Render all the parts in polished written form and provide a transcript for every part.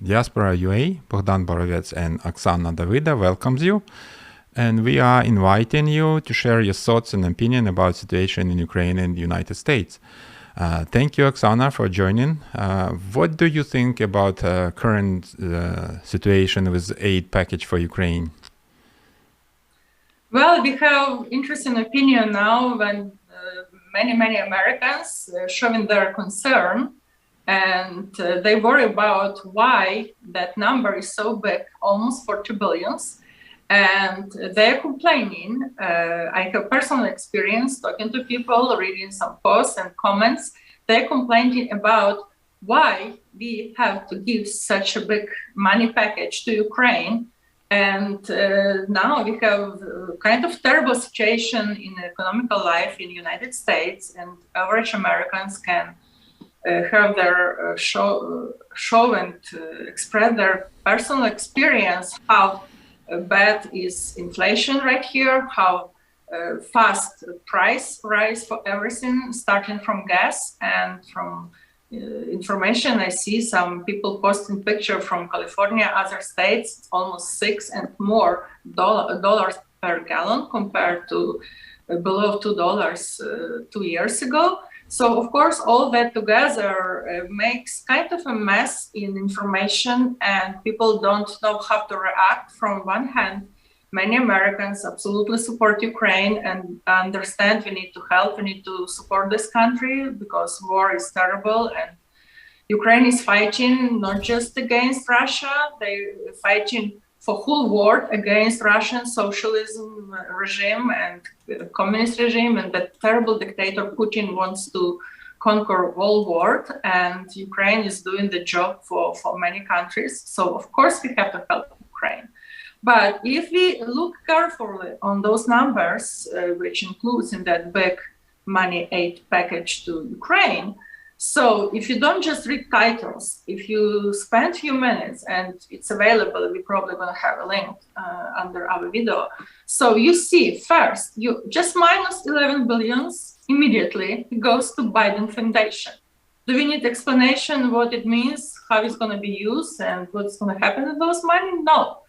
Diaspora UA, Bohdan, Borovets, and Oksana Davyda welcomes you. And we are inviting you to share your thoughts and opinion about the situation in Ukraine and the United States. Thank you, Oksana, for joining. What do you think about current situation with aid package for Ukraine? Well, we have interesting opinion now when many Americans showing their concern, and they worry about why that number is so big, almost 40 billions. And they're complaining. I have personal experience talking to people, reading some posts and comments. They're complaining about why we have to give such a big money package to Ukraine. And now we have kind of terrible situation in economical life in the United States, and average Americans can have their show and express their personal experience, how bad is inflation right here, how fast price rise for everything, starting from gas and from information. I see some people posting picture from California, other states, it's almost $6 and more dollars per gallon compared to below $2 2 years ago. So of course, all that together makes kind of a mess in information, and people don't know how to react. From one hand, many Americans absolutely support Ukraine and understand we need to help, we need to support this country because war is terrible, and Ukraine is fighting not just against Russia, they're fighting for whole world against Russian socialism regime and communist regime, and that terrible dictator Putin wants to conquer whole world, and Ukraine is doing the job for many countries. So of course we have to help Ukraine. But if we look carefully on those numbers, which includes in that big money aid package to Ukraine, so if you don't just read titles, if you spend a few minutes, and it's available, we're probably going to have a link under our video. So you see, first, you just minus 11 billions immediately goes to Biden Foundation. Do we need explanation what it means, how it's going to be used, and what's going to happen with those money? No.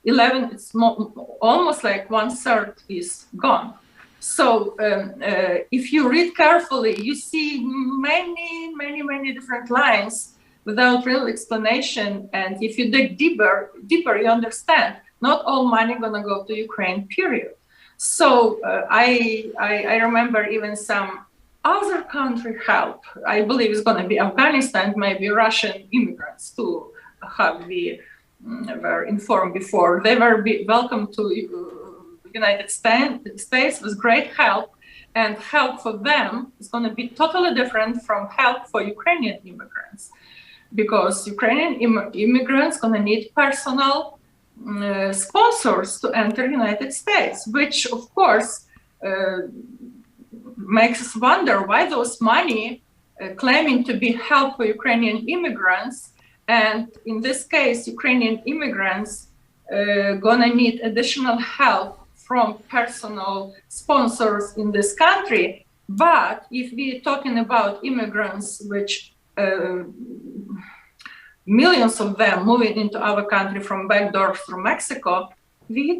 11, it's almost like 1/3 is gone. So if you read carefully, you see many different lines without real explanation. And if you dig deeper, you understand not all money gonna go to Ukraine, period. So I remember even some other country help. I believe it's gonna be Afghanistan, maybe Russian immigrants too, have we were informed before. They were welcome to United States with great help, and help for them is going to be totally different from help for Ukrainian immigrants, because Ukrainian immigrants going to need personal sponsors to enter United States, which of course makes us wonder why those money claiming to be help for Ukrainian immigrants, and in this case Ukrainian immigrants gonna need additional help from personal sponsors in this country. But if we're talking about immigrants, which millions of them moving into our country from back doors through Mexico, they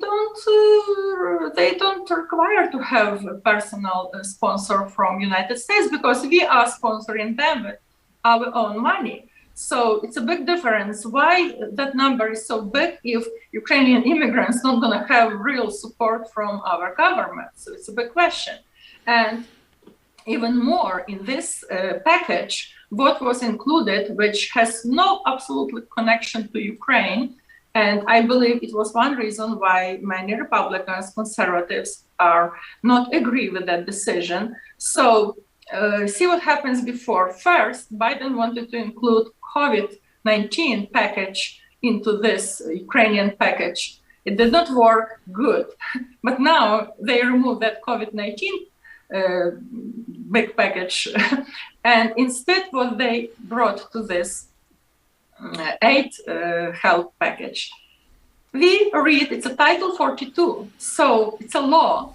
don't require to have a personal sponsor from United States, because we are sponsoring them with our own money. So it's a big difference. Why that number is so big if Ukrainian immigrants not going to have real support from our government? So it's a big question. And even more in this package, what was included, which has no absolute connection to Ukraine. And I believe it was one reason why many Republicans, conservatives are not agree with that decision. So see what happens before. First, Biden wanted to include COVID-19 package into this Ukrainian package. It did not work good, but now they removed that COVID-19 big package, and instead what they brought to this aid health package. We read, it's a Title 42, so it's a law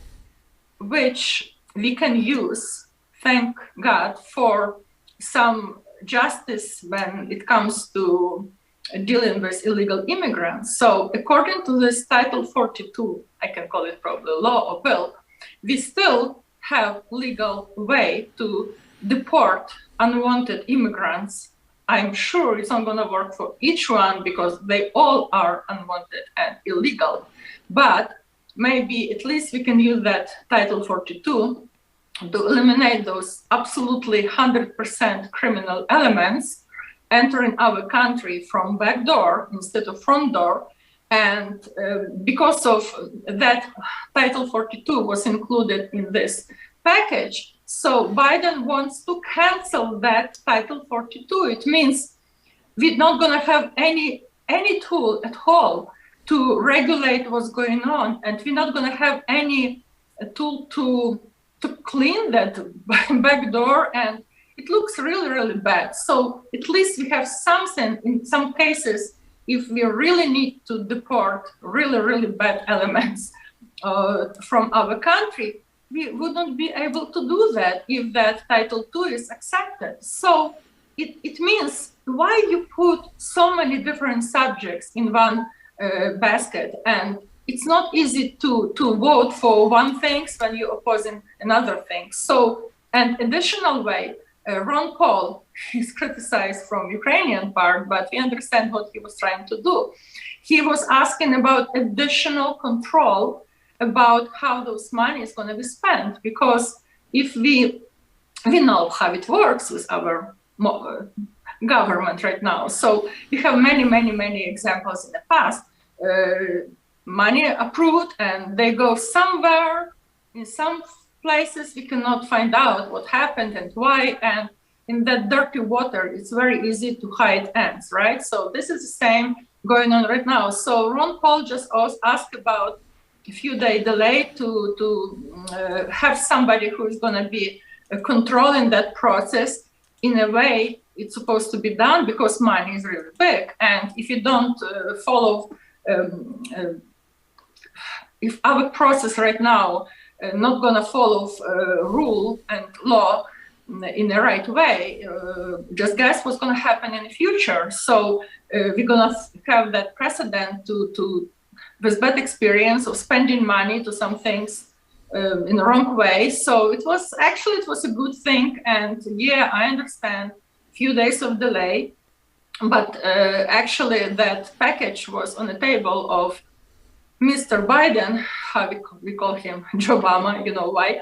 which we can use, thank God, for some justice when it comes to dealing with illegal immigrants. So according to this Title 42, I can call it probably law or bill, we still have legal way to deport unwanted immigrants. I'm sure it's not going to work for each one because they all are unwanted and illegal. But maybe at least we can use that Title 42 to eliminate those absolutely 100% criminal elements entering our country from back door instead of front door. And because of that, Title 42 was included in this package. So Biden wants to cancel that Title 42. It means we're not going to have any tool at all to regulate what's going on, and we're not going to have any tool to clean that back door, and it looks really, really bad. So at least we have something in some cases. If we really need to deport really, really bad elements from our country, we wouldn't be able to do that if that Title II is accepted. So it means why you put so many different subjects in one basket, and it's not easy to vote for one thing when you're opposing another thing. So an additional way, Ron Paul is criticized from Ukrainian part, but we understand what he was trying to do. He was asking about additional control about how those money is going to be spent, because if we know how it works with our government right now. So we have many examples in the past. Money approved and they go somewhere. In some places we cannot find out what happened and why, and in that dirty water it's very easy to hide ants, right? So this is the same going on right now. So Ron Paul just asked about a few-day delay to have somebody who is going to be controlling that process. In a way it's supposed to be done because money is really big, and if you don't follow if our process right now not going to follow rule and law in the right way, just guess what's going to happen in the future. So we're going to have that precedent to with bad experience of spending money to some things in the wrong way. So it was a good thing, and yeah, I understand few days of delay, but actually that package was on the table of Mr. Biden, how we call him Joe Obama, you know why,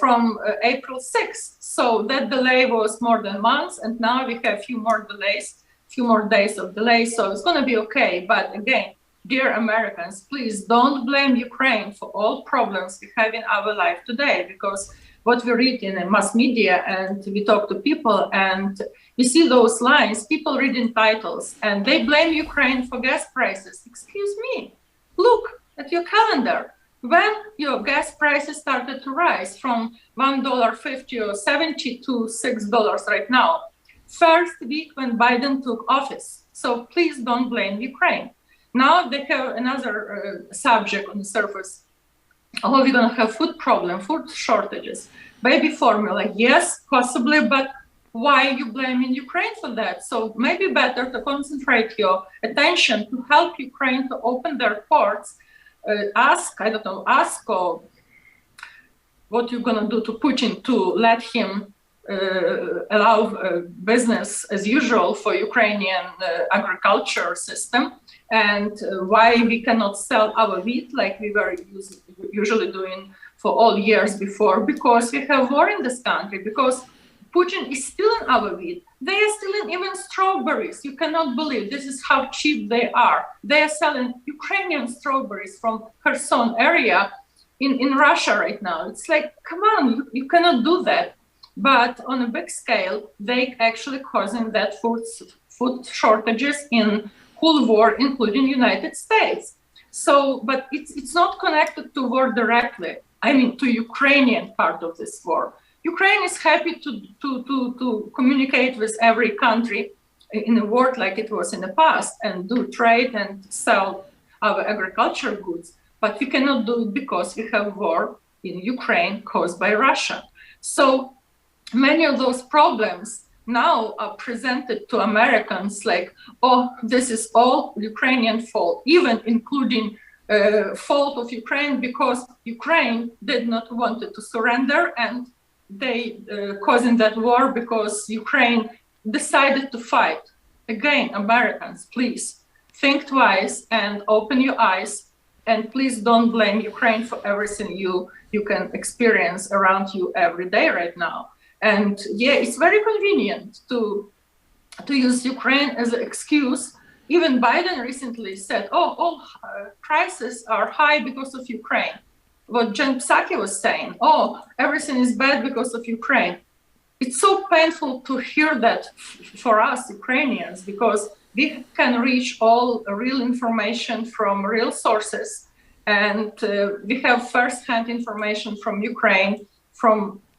from April 6th. So that delay was more than months, and now we have few more days of delay, so it's going to be okay. But again, dear Americans, please don't blame Ukraine for all problems we have in our life today, because what we read in the mass media and we talk to people and we see those lines, people reading titles, and they blame Ukraine for gas prices. Excuse me, look at your calendar. When your gas prices started to rise from $1.50 or 70 to $6 right now, first week when Biden took office. So please don't blame Ukraine. Now they have another subject on the surface. Oh, we're going to have food problem, food shortages, baby formula. Yes, possibly, but why are you blaming Ukraine for that? So maybe better to concentrate your attention to help Ukraine to open their ports, ask or what you're going to do to Putin to let him allow business as usual for Ukrainian agriculture system, and why we cannot sell our wheat like we were usually doing for all years before, because we have war in this country, because Putin is stealing our wheat. They are stealing even strawberries. You cannot believe this is how cheap they are. They are selling Ukrainian strawberries from Kherson area in Russia right now. It's like, come on, you cannot do that. But on a big scale, they actually causing that food shortages in whole war, including United States. So, but it's not connected to war directly. I mean, to Ukrainian part of this war. Ukraine is happy to communicate with every country in the world like it was in the past and do trade and sell our agricultural goods. But we cannot do it because we have war in Ukraine caused by Russia. So many of those problems now are presented to Americans like, oh, this is all Ukrainian fault, even including fault of Ukraine because Ukraine did not want to surrender and they causing that war because Ukraine decided to fight. Again, Americans, please think twice and open your eyes, and please don't blame Ukraine for everything you can experience around you every day right now. And yeah, it's very convenient to use Ukraine as an excuse. Even Biden recently said, oh, all prices are high because of Ukraine. What Jen Psaki was saying, oh, everything is bad because of Ukraine. It's so painful to hear that for us Ukrainians, because we can reach all real information from real sources. And we have first-hand information from Ukraine,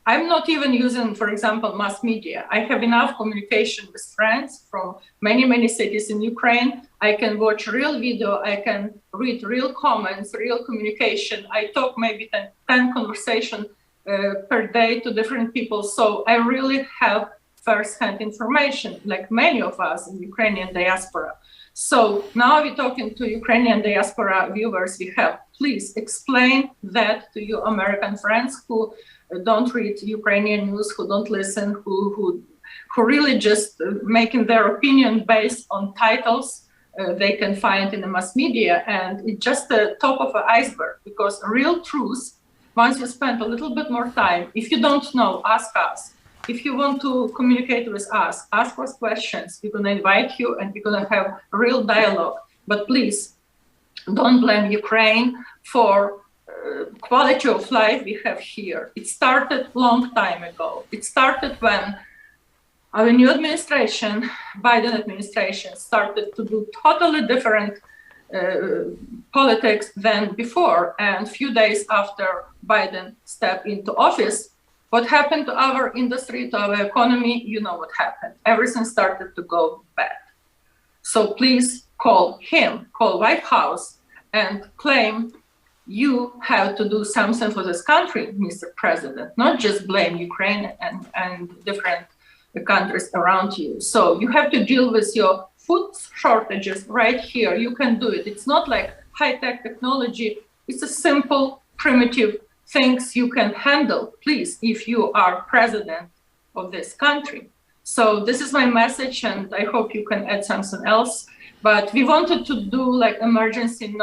I'm not even using, for example, mass media. I have enough communication with friends from many, many cities in Ukraine. I can watch real video. I can read real comments, real communication. I talk maybe 10 conversations per day to different people. So I really have first-hand information, like many of us in Ukrainian diaspora. So now we're talking to Ukrainian diaspora viewers we have. Please explain that to your American friends who don't read Ukrainian news, who don't listen, who really just making their opinion based on titles they can find in the mass media. And it's just the top of the iceberg, because real truth, once you spend a little bit more time, if you don't know, ask us. If you want to communicate with us, ask us questions. We're going to invite you and we're going to have a real dialogue. But please, don't blame Ukraine for quality of life we have here. It started long time ago. It started when our new administration, Biden administration, started to do totally different politics than before. And a few days after Biden stepped into office, what happened to our industry, to our economy, you know what happened. Everything started to go bad. So please call him, call White House, and claim you have to do something for this country, Mr. President, not just blame Ukraine and different countries around you. So you have to deal with your food shortages right here. You can do it. It's not like high-tech technology. It's a simple, primitive things you can handle, please, if you are president of this country. So this is my message, and I hope you can add something else. But we wanted to do like emergency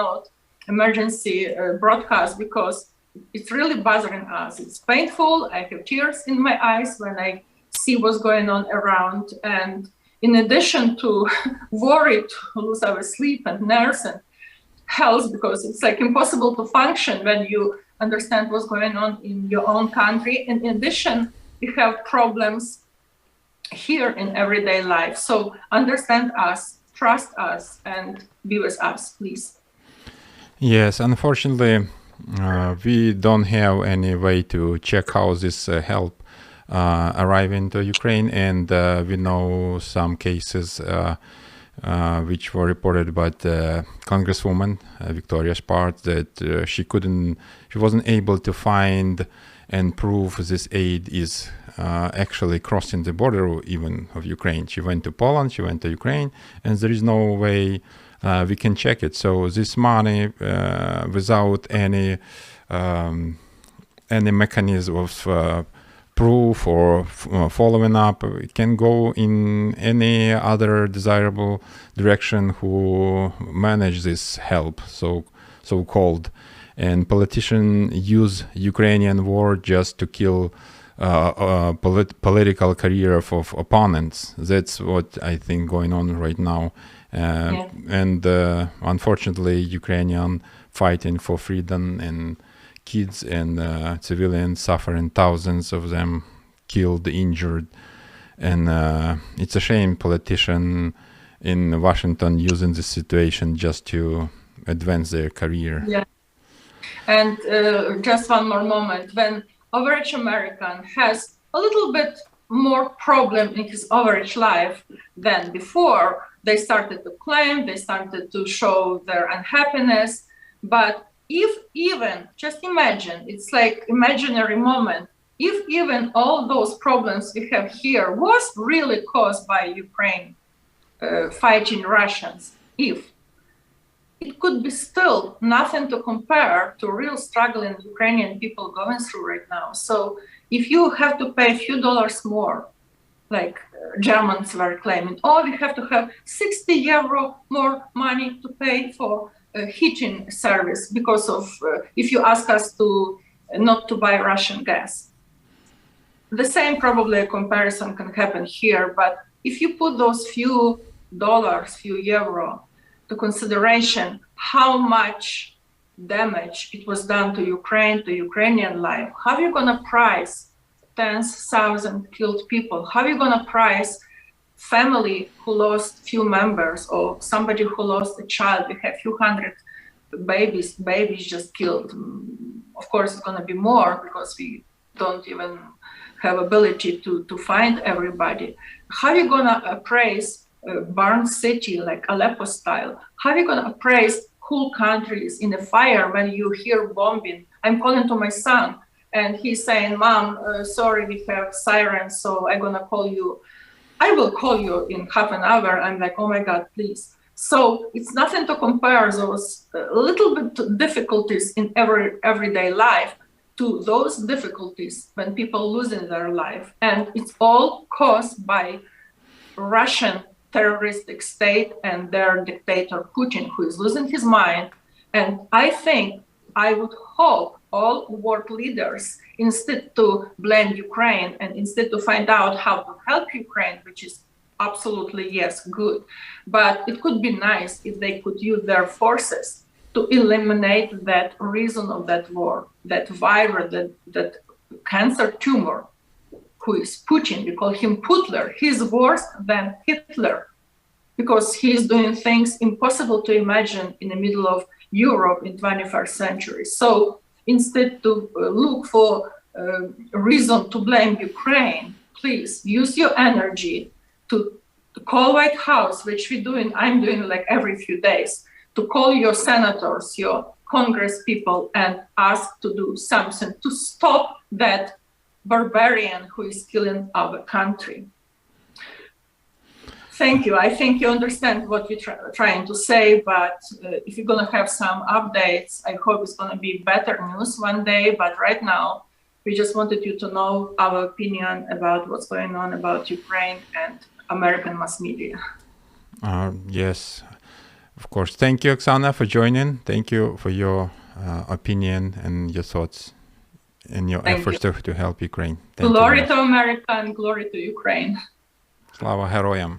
broadcast, because it's really bothering us. It's painful. I have tears in my eyes when I see what's going on around. And in addition to worry to lose our sleep and nerves and health, because it's like impossible to function when you understand what's going on in your own country. And in addition, we have problems here in everyday life. So understand us, trust us, and be with us, please. Yes, unfortunately, we don't have any way to check how this help arrive into Ukraine, and we know some cases which were reported by the Congresswoman Victoria Spart, that she wasn't able to find and prove this aid is actually crossing the border even of Ukraine. She went to Poland, she went to Ukraine, and there is no way we can check it. So this money, without any mechanism of proof or following up, it can go in any other desirable direction who manage this help, so-called. And politicians use Ukrainian war just to kill political career of opponents. That's what I think going on right now. And unfortunately, Ukrainian fighting for freedom, and kids and civilians suffering, thousands of them killed, injured. And it's a shame politicians in Washington using this situation just to advance their career. Yeah. And just one more moment, when average American has a little bit more problem in his average life than before, they started to claim, they started to show their unhappiness. But if even, just imagine, it's like imaginary moment, if even all those problems we have here was really caused by Ukraine fighting Russians, if it could be still nothing to compare to real struggling Ukrainian people going through right now. So if you have to pay a few dollars more, like Germans were claiming, oh, we have to have 60 euro more money to pay for heating service because of, if you ask us to not to buy Russian gas. The same probably a comparison can happen here, but if you put those few dollars, few euro to consideration how much damage it was done to Ukraine, to Ukrainian life, how are you gonna price 10,000 killed people? How are you gonna price family who lost few members or somebody who lost a child? We have few hundred babies just killed. Of course, it's gonna be more because we don't even have ability to find everybody. How are you gonna appraise burned city like Aleppo style? How are you gonna appraise whole countries in a fire when you hear bombing? I'm calling to my son and he's saying, Mom, sorry, we have sirens, so I'm gonna call you. I will call you in half an hour. I'm like, oh my God, please. So it's nothing to compare those little bit difficulties in everyday life to those difficulties when people losing their life. And it's all caused by Russian terroristic state and their dictator Putin, who is losing his mind. And I would hope all world leaders, instead to blame Ukraine and instead to find out how to help Ukraine, which is absolutely, yes, good. But it could be nice if they could use their forces to eliminate that reason of that war, that virus, that cancer tumor, who is Putin. We call him Putler. He's worse than Hitler because he's doing things impossible to imagine in the middle of Europe in 21st century. So instead to look for a reason to blame Ukraine, please use your energy to call White House, which I'm doing like every few days, to call your senators, your Congress people, and ask to do something to stop that barbarian who is killing our country. Thank you. I think you understand what we're trying to say, but if you're going to have some updates, I hope it's going to be better news one day. But right now, we just wanted you to know our opinion about what's going on about Ukraine and American mass media. Yes, of course. Thank you, Oksana, for joining. Thank you for your opinion and your thoughts and your efforts to help Ukraine. Glory to America and glory to Ukraine. Slava Heroyam.